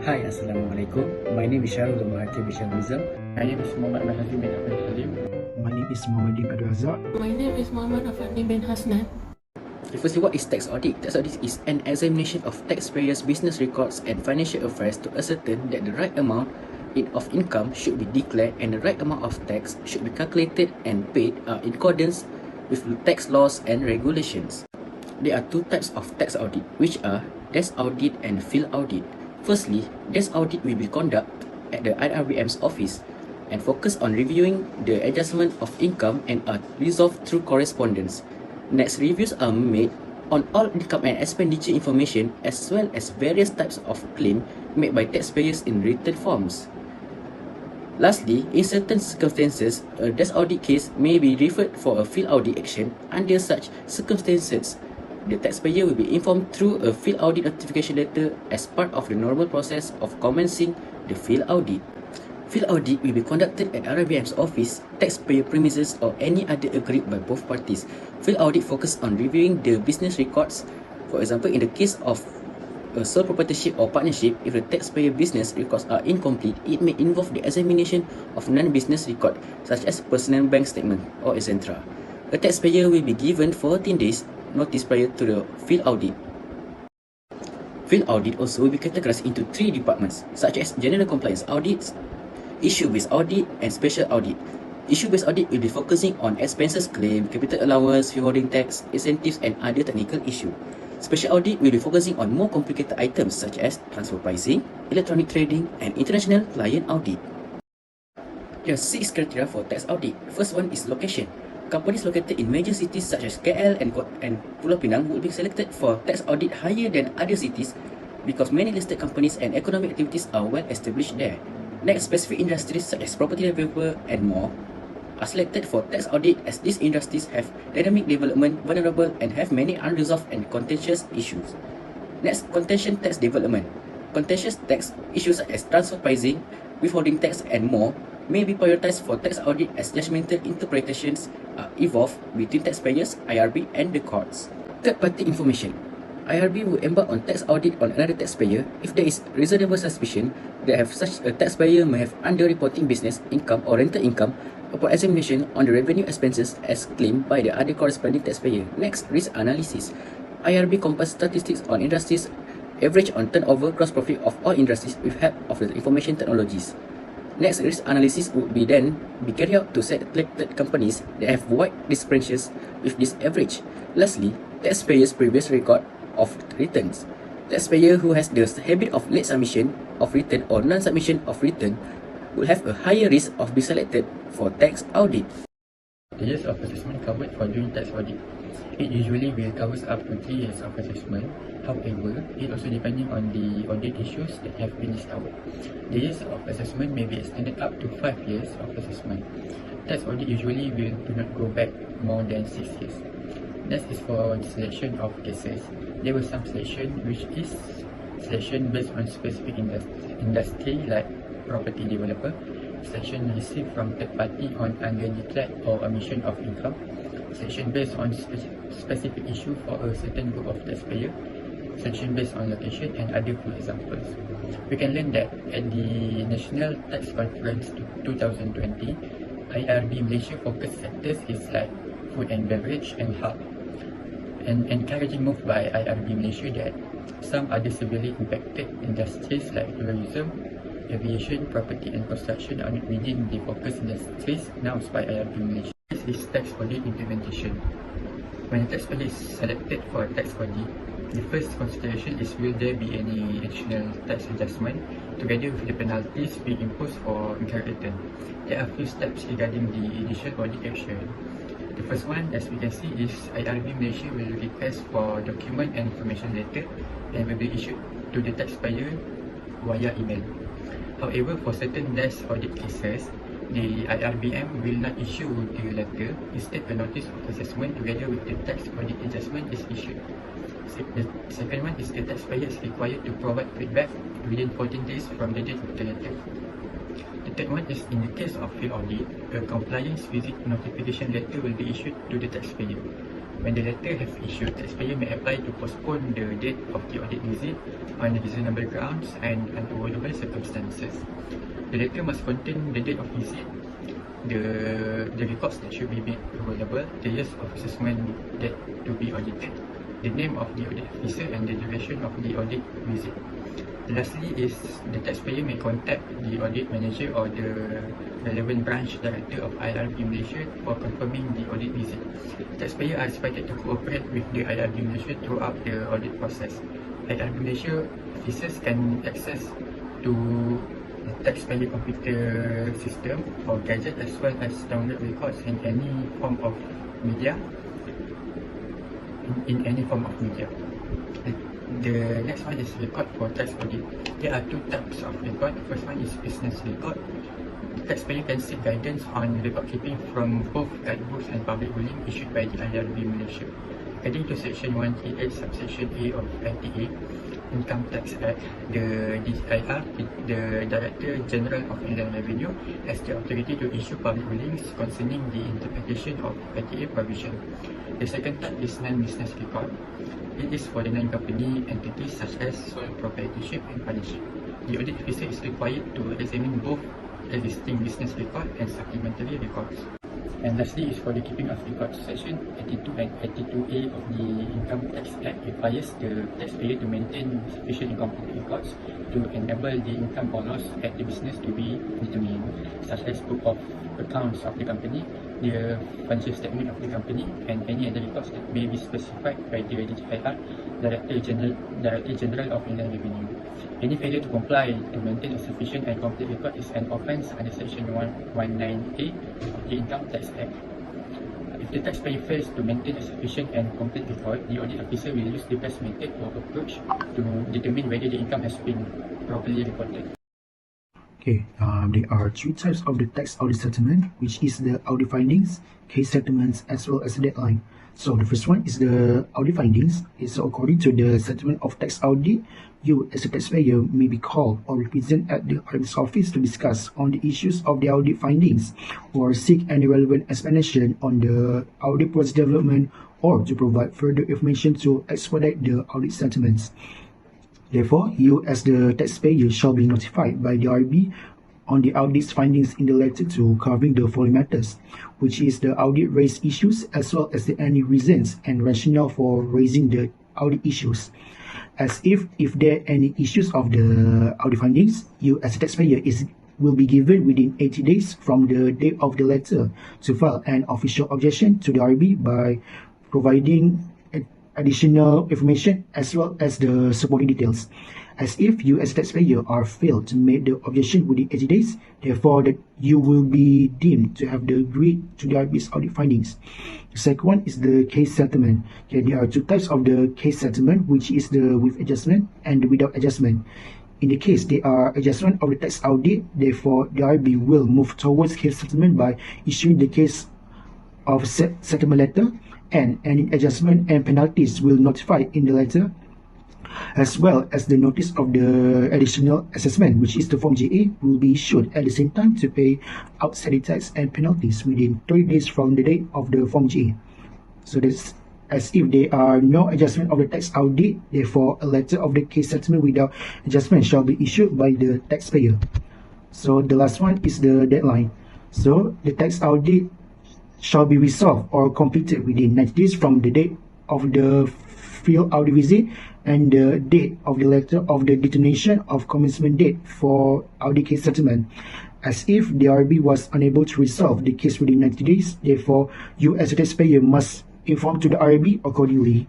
Hi, Assalamualaikum. My name is Shahrul Hakim Nizam. My name is Muhammad HAZIM bin HALIM. My name is Muhammad RAZAK. My name is Muhammad AFFANDI bin HASNAN. Firstly, what is tax audit? Tax audit is an examination of taxpayers' business records and financial affairs to ascertain that the right amount of income should be declared and the right amount of tax should be calculated and paid in accordance with tax laws and regulations. There are two types of tax audit, which are desk audit and field audit. Firstly, desk audit will be conducted at the IRBM's office and focus on reviewing the adjustment of income and are resolved through correspondence. Next, reviews are made on all income and expenditure information as well as various types of claim made by taxpayers in written forms. Lastly, in certain circumstances, a desk audit case may be referred for a field audit action. Under such circumstances, the taxpayer will be informed through a field audit notification letter as part of the normal process of commencing the field audit. Field audit will be conducted at RBM's office, taxpayer premises or any other agreed by both parties. Field audit focuses on reviewing the business records. For example, in the case of a sole proprietorship or partnership, if the taxpayer business records are incomplete, it may involve the examination of non-business record such as personal bank statement or etc. A taxpayer will be given 14 days notice prior to the field audit. Field audit also will be categorized into three departments such as general compliance audits, issue-based audit and special audit. Issue-based audit will be focusing on expenses claim, capital allowance, withholding tax, incentives and other technical issues. Special audit will be focusing on more complicated items such as transfer pricing, electronic trading and international client audit. There are 6 criteria for tax audit. The first one is location. Companies located in major cities such as KL and Pulau Pinang will be selected for tax audit higher than other cities because many listed companies and economic activities are well established there. Next, specific industries such as property developer and more are selected for tax audit as these industries have dynamic development, vulnerable and have many unresolved and contentious issues. Next, contention tax development. Contentious tax issues such as transfer pricing, withholding tax and more may be prioritized for tax audit as judgmental interpretations are evolved between taxpayers, IRB and the courts. Third-party information. IRB will embark on tax audit on another taxpayer if there is reasonable suspicion that such a taxpayer may have under-reporting business income or rental income upon examination on the revenue expenses as claimed by the other corresponding taxpayer. Next, risk analysis. IRB compares statistics on industries, average on turnover, gross profit of all industries with help of the information technologies. Next, risk analysis would be carried out to selected companies that have wide discrepancies with this average. Lastly, taxpayers' previous record of returns. Taxpayer who has the habit of late submission of return or non-submission of return will have a higher risk of being selected for tax audit. The years of assessment covered for doing tax audit. It usually will covers up to 3 years of assessment. However, it also depending on the audit issues that have been discovered. The years of assessment may be extended up to 5 years of assessment. Tax audit usually do not go back more than 6 years. Next is for the selection of cases. There was some selection which is selection based on specific industry like property developer, selection received from third party on undeclared or omission of income, selection based on specific issue for a certain group of taxpayer, selection based on location and other few examples. We can learn that at the National Tax Conference 2020, IRB Malaysia focus sectors is like food and beverage and health. An encouraging move by IRB Malaysia that some other severely impacted industries like tourism, aviation, property and construction are not within the focus industries announced by IRB Malaysia. This is tax audit implementation. When a taxpayer is selected for a tax audit, the first consideration is will there be any additional tax adjustment together with the penalties being imposed for incorrect return. There are a few steps regarding the initial audit action. The first one, as we can see, is IRB Malaysia will request for document and information letter and will be issued to the taxpayer via email. However, for certain desk audit cases, the IRBM will not issue the letter. Instead, a notice of assessment together with the tax audit adjustment is issued. The second one is the taxpayer is required to provide feedback within 14 days from the date of the letter. The third one is in the case of field audit, a compliance visit notification letter will be issued to the taxpayer. When the letter have issued, taxpayer may apply to postpone the date of the audit visit on reasonable grounds and unavoidable circumstances. The letter must contain the date of visit, the records that should be made available, the years of assessment that to be audited, the name of the audit officer and the duration of the audit visit. Lastly is the taxpayer may contact the audit manager or the relevant branch director of IRB Malaysia for confirming the audit visit. Taxpayers are expected to cooperate with the IRB Malaysia throughout the audit process. IRB Malaysia officers can access to the taxpayer computer system or gadget as well as download records in any form of media. The next one is record for tax audit. There are two types of record. The first one is business record. Taxpayer can seek guidance on record keeping from both guidebooks and public ruling issued by the IRB Malaysia. According to Section 138 Subsection A of ITA, Income Tax Act, the DIR, the Director General of Inland Revenue, has the authority to issue public rulings concerning the interpretation of ITA provision. The second type is non-business record. It is for the non-company entities such as sole proprietorship and partnership. The audit officer is required to examine both existing business record and supplementary records. And lastly is for the keeping of records. Section 82 and 82A of the Income Tax Act requires the taxpayer to maintain sufficient and complete records to enable the income or loss at the business to be determined, such as book of accounts of the company, the financial statement of the company, and any other records that may be specified by the DGIR, Director General of Inland Revenue. Any failure to comply to maintain a sufficient and complete record is an offence under Section 119A of the Income Tax Act. If the taxpayer fails to maintain a sufficient and complete record, the audit officer will use the best method or approach to determine whether the income has been properly reported. Okay, there are three types of the tax audit settlement, which is the audit findings, case settlements, as well as the deadline. So the first one is the audit findings. So according to the settlement of tax audit, you as a taxpayer may be called or represented at the auditor's office to discuss on the issues of the audit findings, or seek any relevant explanation on the audit process development, or to provide further information to expedite the audit settlements. Therefore, you as the taxpayer shall be notified by the RB on the audit's findings in the letter to covering the following matters, which is the audit raised issues as well as the any reasons and rationale for raising the audit issues. As if there are any issues of the audit findings, you as a taxpayer will be given within 80 days from the date of the letter to file an official objection to the RB by providing additional information as well as the supporting details. As if you as a taxpayer are failed to make the objection within 80 days, therefore that you will be deemed to have the agreed to the RB's audit findings. The second one is the case settlement. Okay, there are two types of the case settlement, which is the with adjustment and the without adjustment. In the case there are adjustment of the tax audit, therefore the RB will move towards case settlement by issuing the case of settlement letter, and any adjustment and penalties will notify in the letter, as well as the notice of the additional assessment, which is the Form JA, will be issued at the same time to pay outstanding tax and penalties within 30 days from the date of the Form JA. So that's as if there are no adjustment of the tax audit, therefore a letter of the case settlement without adjustment shall be issued by the taxpayer. So the last one is the deadline. So the tax audit shall be resolved or completed within 90 days from the date of the field audit visit and the date of the letter of the determination of commencement date for audit case settlement. As if the RB was unable to resolve the case within 90 days, therefore you as a taxpayer must inform to the RB accordingly.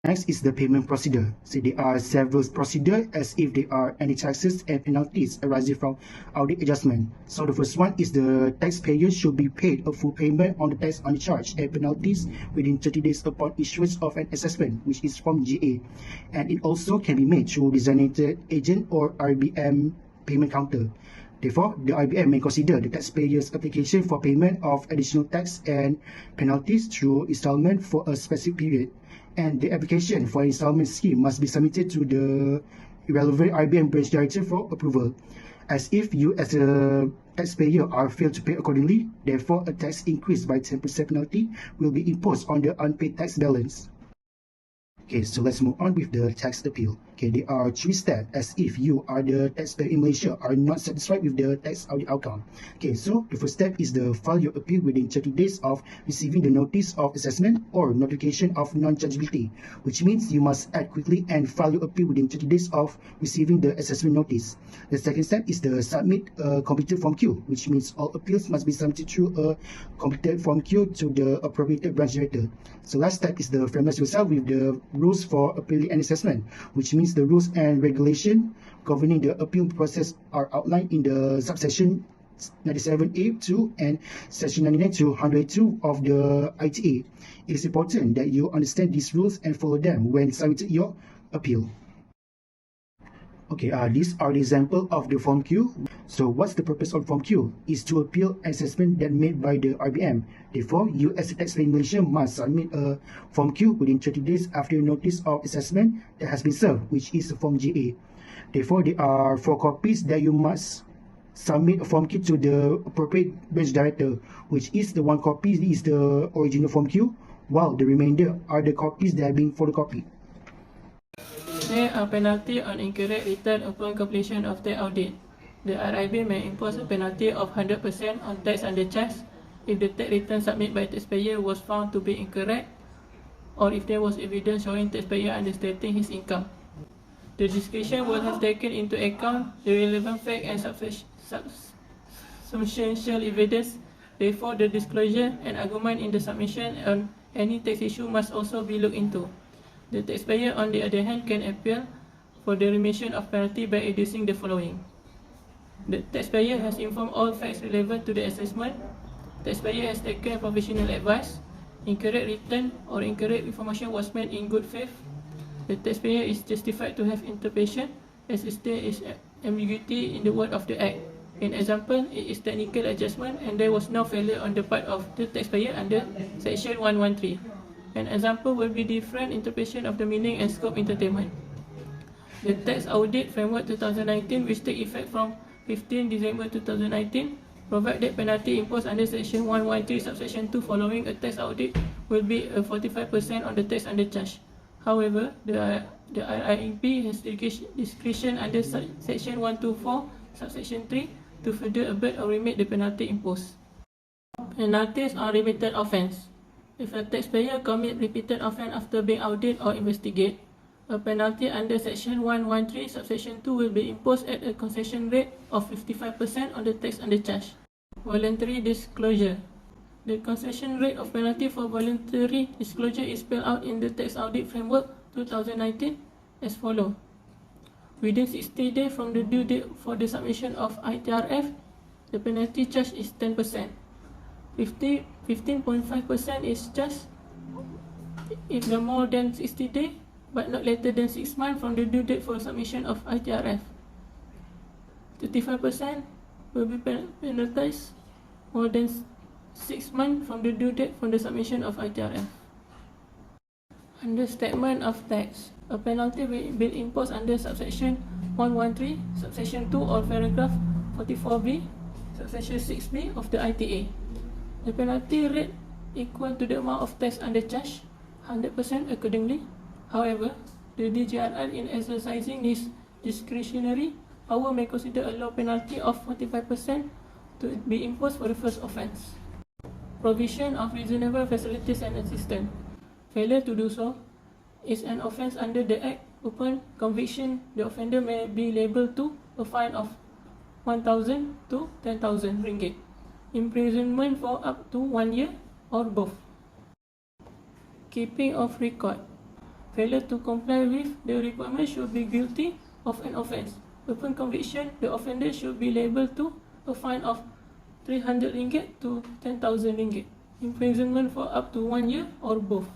Next is the payment procedure. So there are several procedures as if there are any taxes and penalties arising from audit adjustment. So the first one is the taxpayer should be paid a full payment on the tax on the charge and penalties within 30 days upon issuance of an assessment, which is Form GA. And it also can be made through designated agent or RBM payment counter. Therefore, the RBM may consider the taxpayer's application for payment of additional tax and penalties through installment for a specific period, and the application for installment scheme must be submitted to the relevant RBM branch director for approval. As if you as a taxpayer are failed to pay accordingly, therefore a tax increase by 10% penalty will be imposed on the unpaid tax balance. Okay, so let's move on with the tax appeal. Okay, there are 3 steps as if you are the taxpayer in Malaysia are not satisfied with the tax audit outcome. Okay, so the first step is the file your appeal within 30 days of receiving the notice of assessment or notification of non-chargeability, which means you must act quickly and file your appeal within 30 days of receiving the assessment notice. The second step is the submit a completed Form Q, which means all appeals must be submitted through a completed Form Q to the appropriate branch director. So last step is the familiarize yourself with the rules for appealing and assessment, which means the rules and regulation governing the appeal process are outlined in the subsection 97A2 and section 99 to 102 of the ITA. It is important that you understand these rules and follow them when submitting your appeal. Okay, these are the example of the Form Q. So what's the purpose of Form Q? Is to appeal assessment that made by the RBM. Therefore, you as a taxpayer in Malaysia must submit a Form Q within 30 days after your notice of assessment that has been served, which is Form GA. Therefore, there are 4 copies that you must submit a Form Q to the appropriate branch director, which is the 1 copy is the original Form Q, while the remainder are the copies that are being photocopied. There are penalty on incorrect return upon completion of the audit. The RIB may impose a penalty of 100% on tax undercharge if the tax return submitted by taxpayer was found to be incorrect or if there was evidence showing taxpayer understating his income. The discretion will have taken into account the relevant fact and substantial evidence. Therefore, the disclosure and argument in the submission on any tax issue must also be looked into. The taxpayer, on the other hand, can appeal for the remission of penalty by adducing the following. The taxpayer has informed all facts relevant to the assessment. Taxpayer has taken professional advice. Incorrect return or incorrect information was made in good faith. The taxpayer is justified to have interpretation as there is ambiguity in the word of the Act. In example, it is technical adjustment and there was no failure on the part of the taxpayer under Section 113. An example will be different interpretation of the meaning and scope entertainment. The Tax Audit Framework 2019, which take effect from 15 December 2019, provide that penalty imposed under Section 113 subsection 2 following a tax audit will be 45% on the tax undercharge. However, the RIB has discretion under Section 124 subsection 3 to further abate or remit the penalty imposed. Penalties on repeated offence. If a taxpayer commits repeated offence after being audited or investigated, a penalty under Section 113 subsection 2 will be imposed at a concession rate of 55% on the tax undercharge. Voluntary disclosure. The concession rate of penalty for voluntary disclosure is spelled out in the Tax Audit Framework 2019 as follows. Within 60 days from the due date for the submission of ITRF, the penalty charge is 10%. 15.5% is charged if the more than 60 days, but not later than 6 months from the due date for submission of ITRF. 35% will be penalized more than 6 months from the due date for the submission of ITRF. Under Statement of Tax, a penalty will be imposed under subsection 113, subsection 2 or paragraph 44B, subsection 6B of the ITA. The penalty rate equal to the amount of tax undercharge, 100% accordingly. However, the DJRR in exercising this discretionary power may consider a low penalty of 45% to be imposed for the first offence. Provision of reasonable facilities and assistance. Failure to do so is an offence under the Act. Upon conviction, the offender may be liable to a fine of 1,000 to 10,000 ringgit, imprisonment for up to 1 year, or both. Keeping of record. Failure to comply with the requirement should be guilty of an offence. Upon conviction, the offender should be liable to a fine of 300 ringgit to 10,000 ringgit, imprisonment for up to 1 year, or both.